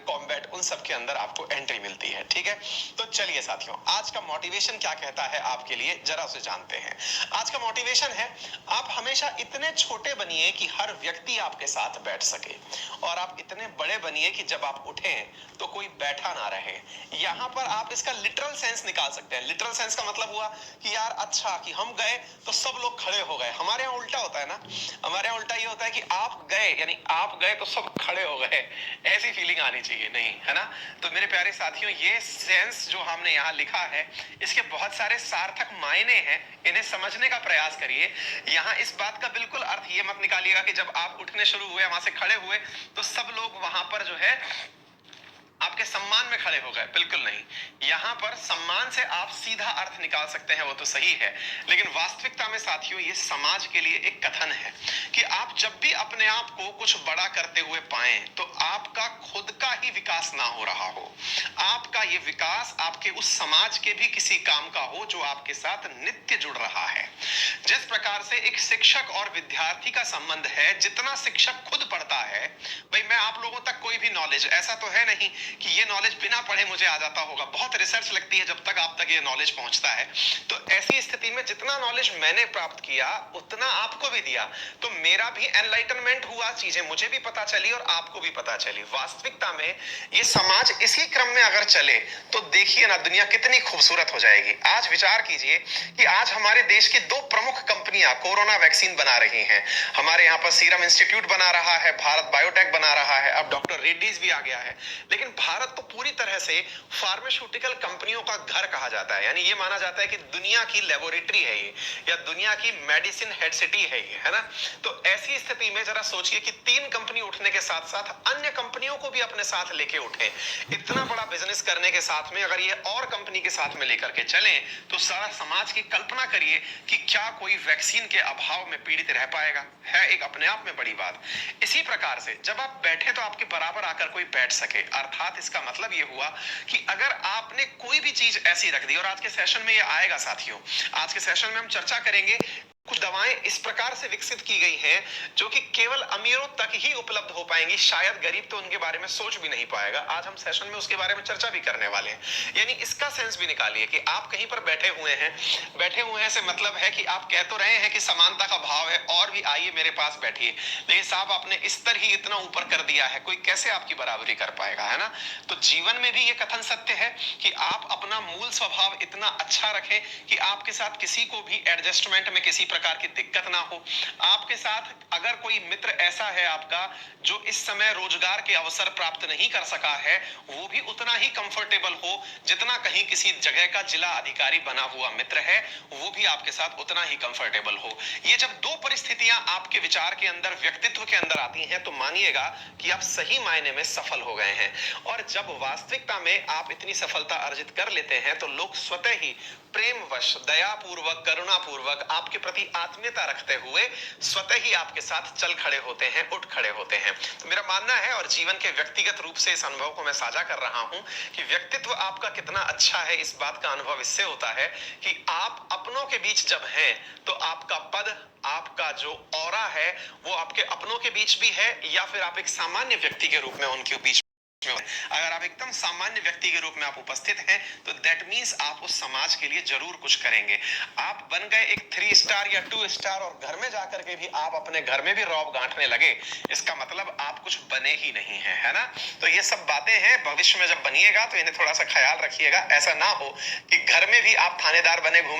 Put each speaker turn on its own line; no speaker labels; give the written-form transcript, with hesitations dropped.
Combat, उन सब के अंदर आपको एंट्री मिलती है। ठीक है, तो चलिए साथियों, आज का मोटिवेशन क्या कहता है आपके लिए, जरा उसे जानते हैं। आज का मोटिवेशन है, आप हमेशा इतने छोटे बनिए कि हर व्यक्ति आपके साथ बैठ सके, और आप इतने बड़े बनिए कि जब आप उठें तो कोई बैठा ना रहे। यहां पर आप इसका लिटरल सेंस निकाल सकते हैं। लिटरल सेंस का मतलब हुआ कि यार अच्छा कि हम गए तो सब लोग खड़े हो गए। हमारे यहाँ उल्टा होता है ना, हमारे यहाँ उल्टा ये होता है कि आप गए यानी आप गए तो सब खड़े हो गए, ऐसी फीलिंग आनी चाहिए, नहीं है ना। तो मेरे प्यारे साथियों, ये सेंस जो हमने यहाँ लिखा है, इसके बहुत सारे सार्थक मायने हैं, इन्हें समझने का प्रयास करिए। यहाँ इस बात का बिल्कुल अर्थ ये मत निकालिएगा कि जब आप उठने शुरू हुए, वहां से खड़े हुए, तो सब लोग वहां पर जो है आपके सम्मान में खड़े हो गए, बिल्कुल नहीं। यहां पर सम्मान से आप सीधा अर्थ निकाल सकते हैं, वो तो सही है, लेकिन वास्तविकता में साथियों ये समाज के लिए एक कथन है कि आप जब भी अपने आप को कुछ बड़ा करते हुए पाएं तो आपका खुद का ही विकास ना हो रहा हो, आपका ये विकास आपके उस समाज के भी किसी काम का हो जो आपके साथ नित्य जुड़ रहा है। जिस प्रकार से एक शिक्षक और विद्यार्थी का संबंध है, जितना शिक्षक खुद पढ़ता है, भाई मैं आप लोगों तक कोई भी नॉलेज, ऐसा तो है नहीं कि ये नॉलेज बिना पढ़े मुझे आ जाता होगा, बहुत रिसर्च लगती है जब तक आप तक ये नॉलेज पहुंचता है। तो ऐसी स्थिति में जितना नॉलेज मैंने प्राप्त किया उतना आपको भी दिया, तो मेरा भी एनलाइटनमेंट हुआ, चीजें मुझे भी पता चली और आपको भी पता चली। वास्तविकता में ये समाज इसी क्रम में अगर चले तो देखिए ना, दुनिया कितनी खूबसूरत हो जाएगी। आज विचार कीजिए कि आज हमारे देश की दो प्रमुख कंपनियां कोरोना वैक्सीन बना रही हैं। हमारे यहाँ पर सीरम इंस्टीट्यूट बना रहा है, भारत बायोटेक बना रहा है, अब डॉक्टर रेड्डीज भी आ गया है। लेकिन भारत तो पूरी तरह से फार्मास्यूटिकल कंपनियों का घर कहा जाता है, यानी ये माना जाता है कि दुनिया की लेबोरेटरी है ये, या दुनिया की मेडिसिन हेड सिटी है ये, है ना। तो ऐसी स्थिति में जरा सोचिए कि तीन कंपनी उठने के साथ साथ अन्य कंपनियों को भी अपने साथ लेके उठे। इतना बड़ा बिजनेस करने के साथ में अगर ये और कंपनी के साथ में लेकर के चले तो सारा समाज की कल्पना करिए कि क्या कोई वैक्सीन के अभाव में पीड़ित रह पाएगा, है एक अपने आप में बड़ी बात। इसी प्रकार से जब आप बैठे तो आपके बराबर आकर कोई बैठ सके, अर्थात इसका मतलब ये हुआ कि अगर आपने कोई भी चीज ऐसी रख दी, और आज के सेशन में ये आएगा साथियों, आज के सेशन में हम चर्चा करेंगे, कुछ दवाएं इस प्रकार से विकसित की गई हैं जो कि केवल अमीरों तक ही उपलब्ध हो पाएंगी, शायद गरीब तो उनके बारे में सोच भी नहीं पाएगा। आज हम सेशन में उसके बारे में चर्चा भी करने वाले हैं। यानी इसका सेंस भी निकालिए कि आप कहीं पर बैठे हुए हैं, बैठे हुए हैं से मतलब है कि आप कह तो रहे हैं कि समानता का भाव है और भी आइए मेरे पास बैठिए, लेकिन साहब आपने स्तर ही इतना ऊपर कर दिया है, कोई कैसे आपकी बराबरी कर पाएगा, है ना। तो जीवन में भी ये कथन सत्य है कि आप अपना मूल स्वभाव इतना अच्छा रखें कि आपके साथ किसी को भी एडजस्टमेंट में किसी प्रकार की दिक्कत ना हो। आपके साथ अगर कोई मित्र ऐसा है आपका जो इस समय रोजगार के अवसर प्राप्त नहीं कर सका है, वो भी उतना ही कंफर्टेबल हो जितना कहीं किसी जगह का जिला अधिकारी बना हुआ मित्र है, वो भी आपके साथ उतना ही कंफर्टेबल हो। ये जब दो परिस्थितियां आपके विचार के अंदर, व्यक्तित्व के अंदर आती हैं, तो मानिएगा कि आप सही मायने में सफल हो गए हैं। और जब वास्तविकता में आप इतनी सफलता अर्जित कर लेते हैं तो लोग स्वतः ही प्रेमवश, दयापूर्वक, करुणापूर्वक आपके प्रति आत्मीयता रखते हुए स्वतः ही आपके साथ चल खड़े होते हैं, उठ खड़े होते हैं। तो मेरा मानना है, और जीवन के व्यक्तिगत रूप से इस अनुभव को मैं साझा कर रहा हूं, कि व्यक्तित्व आपका कितना अच्छा है इस बात का अनुभव इससे होता है कि आप अपनों के बीच जब हैं तो आपका पद, आपका जो ऑरा है वो आपके अपनों के बीच भी है, या फिर आप एक सामान्य व्यक्ति के रूप में उनके बीच। अगर आप एकदम सामान्य व्यक्ति के रूप में आप उपस्थित हैं तो दैट मींस आप उस समाज के लिए जरूर कुछ करेंगे। आप बन गए एक 3 स्टार या 2 स्टार और घर में जाकर के भी आप अपने घर में भी रौब गांठने लगे, इसका मतलब आप कुछ बने ही नहीं हैं, है ना। तो ये सब बातें हैं, भविष्य में जब बनिएगा तो इन्हें थोड़ा सा ख्याल रखिएगा, ऐसा ना हो कि घर में भी आप थानेदार बने घूम